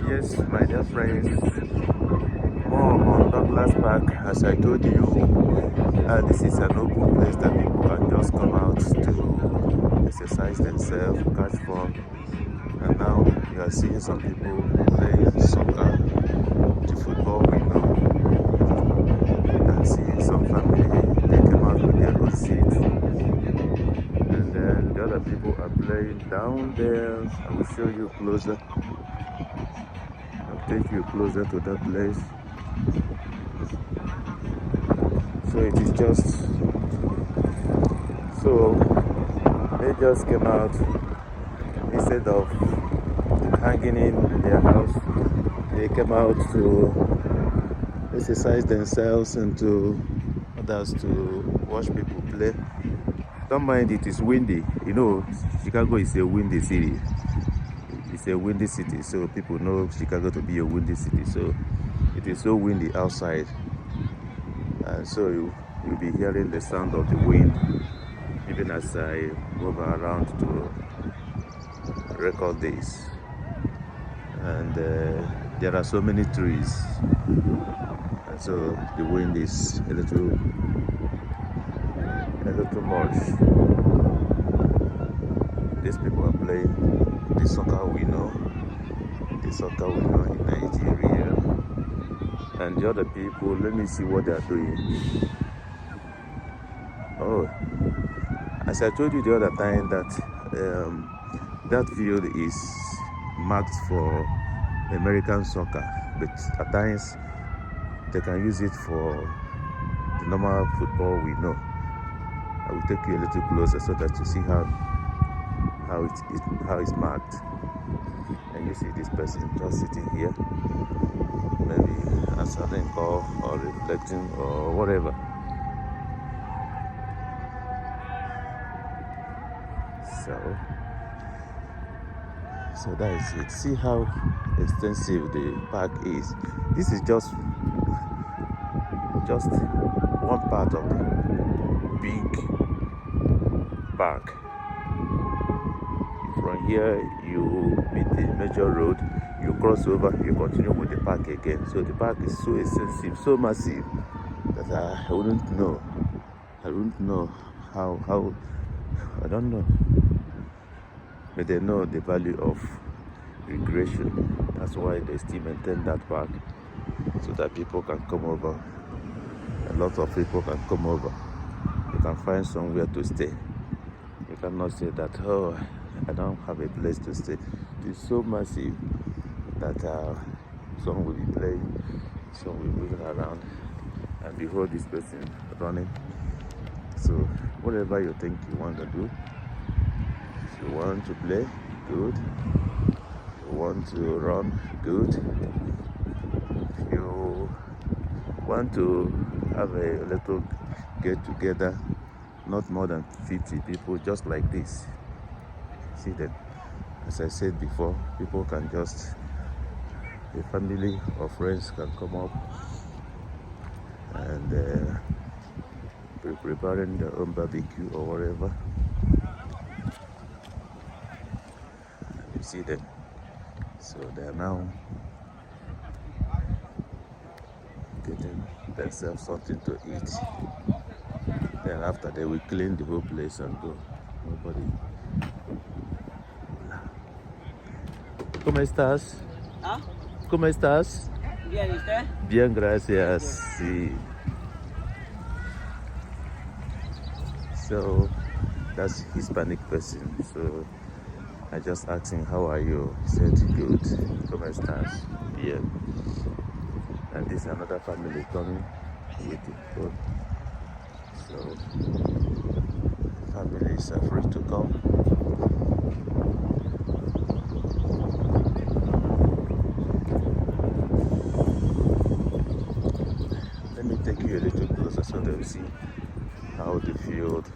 Yes, my dear friends, more on Douglas Park. As I told you, this is an open place that people can just come out to exercise themselves, catch fun. And now you are seeing some people playing soccer, the football we know. And seeing some family, they came out with their own seats. And then the other people are playing down there. I will show you closer. I'll take you closer to that place. So it is just so they just came out instead of hanging in their house. They came out to exercise themselves and to others to watch people play. Don't mind it is windy. You know, Chicago is a windy city. It's a windy city, so people know Chicago to be a windy city. So it is so windy outside, and so you'll be hearing the sound of the wind even as I move around to record this. And there are so many trees, and so the wind is a little much. These people are playing the soccer we know in Nigeria. And the other people, let me see what they are doing. Oh, as I told you the other time that that field is marked for American soccer, but at times they can use it for the normal football we know. I will take you a little closer so that you see how it's marked. And you see this person just sitting here, maybe answering call or reflecting or whatever. So that is it. See how extensive the park is. This is just one part of the big park. From here you meet the major road, you cross over, you continue with the park again. So the park is so extensive, so massive that I wouldn't know how I don't know. But they know the value of recreation. That's why they still maintain that park, so that people can come over. A lot of people can come over. You can find somewhere to stay. You cannot say that, oh, I don't have a place to stay. It's so massive that some will be playing, some will be moving around, and behold this person running. So whatever you think you want to do, if you want to play, good. If you want to run, good. If you want to have a little get together, not more than 50 people, just like this. See that, as I said before, people can just, a family or friends can come up and be preparing their own barbecue or whatever. You see them. So they are now getting themselves something to eat. Then after they will clean the whole place and go. Nobody. ¿Cómo estás? ¿Ah? ¿Cómo estás? Bien, ¿y usted? Bien, gracias. Sí. So that's Hispanic person. So I just asked him, how are you? He said, good. ¿Cómo estás? Bien. And this is another family coming with the food. So families are free to come. Let me take you a little closer so that you see how the field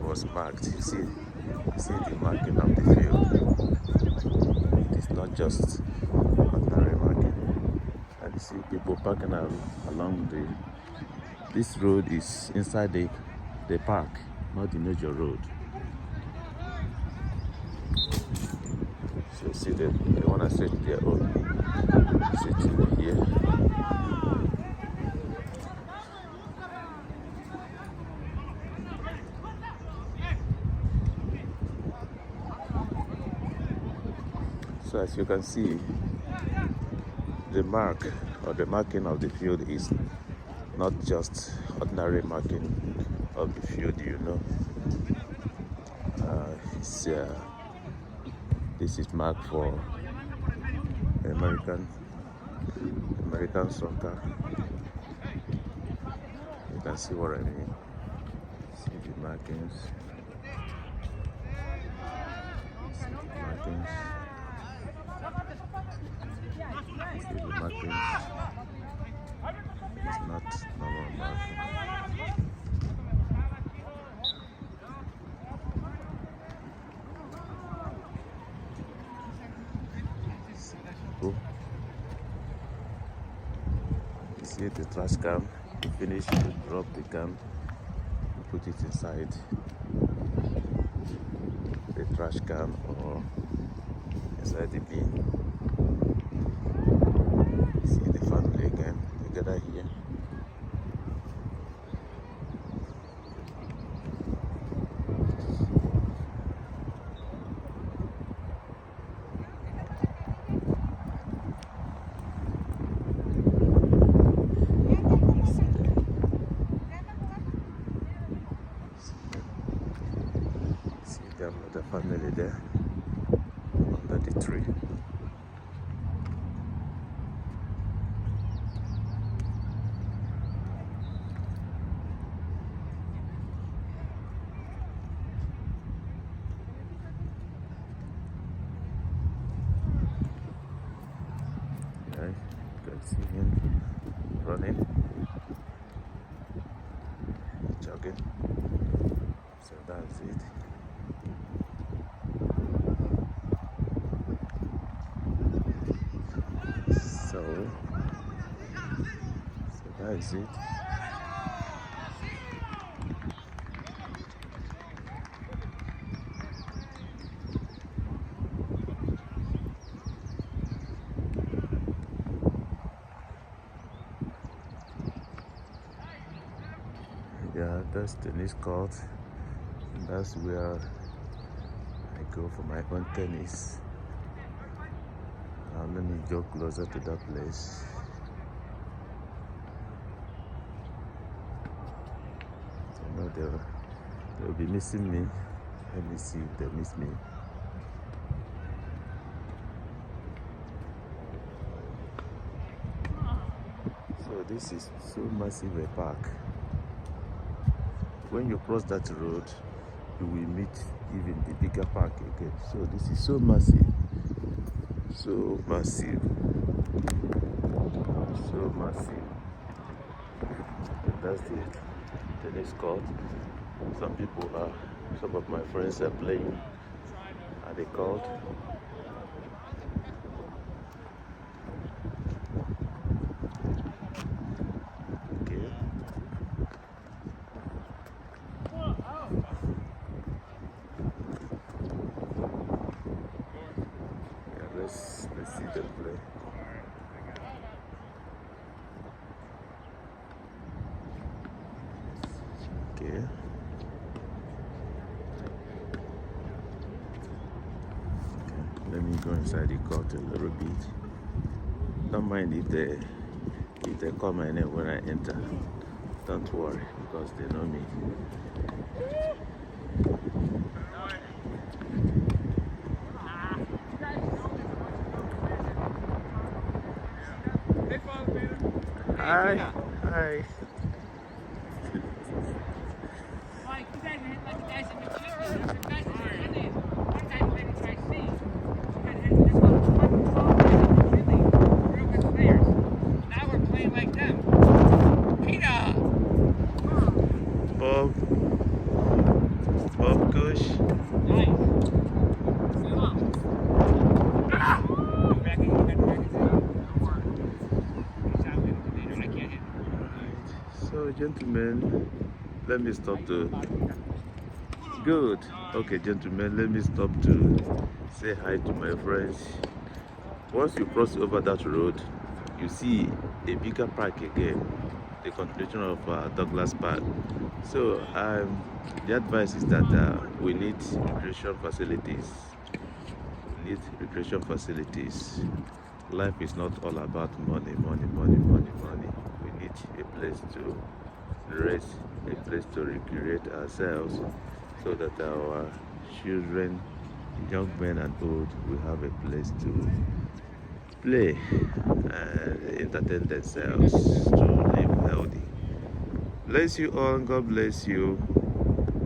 was marked. You see the marking of the field. It is not just ordinary marking. And you see people parking along this road is inside the park, not the major road. So They see that they want to set their own city here. So as you can see, the mark or the marking of the field is not just ordinary marking of the field, you know. This is marked for American soccer. You can see what I mean. See the markings. See the markings. See the markings. It's not normal marking. You see the trash can. You finish, you drop the can, you put it inside the trash can or inside the bin. See the family again together here. The family there under the tree. Yeah, you can see him running, jogging. So that's it. So that is it. Yeah, that's the tennis court. That's where I go for my own tennis. Let me go closer to that place. I know they'll be missing me. Let me see if they miss me. So this is so massive a park. When you cross that road, you will meet even the bigger park again. So this is so massive. So massive. So massive. And that's the tennis court. Some of my friends are playing at the court. Okay. Yeah, let's see them play. Okay. Let me go inside the court a little bit. Don't mind if they call my name when I enter. Don't worry, because they know me. Hi. Hi. Bob Kush. So, gentlemen, let me stop to. Good. Okay, gentlemen, let me stop to say hi to my friends. Once you cross over that road, you see a bigger park again, the continuation of Douglas Park. So the advice is that we need recreation facilities. We need recreation facilities. Life is not all about money, money, money, money, money. We need a place to rest, a place to recreate ourselves, so that our children, young men and old, will have a place to play and entertain themselves, to live healthy. Bless you all. God bless you.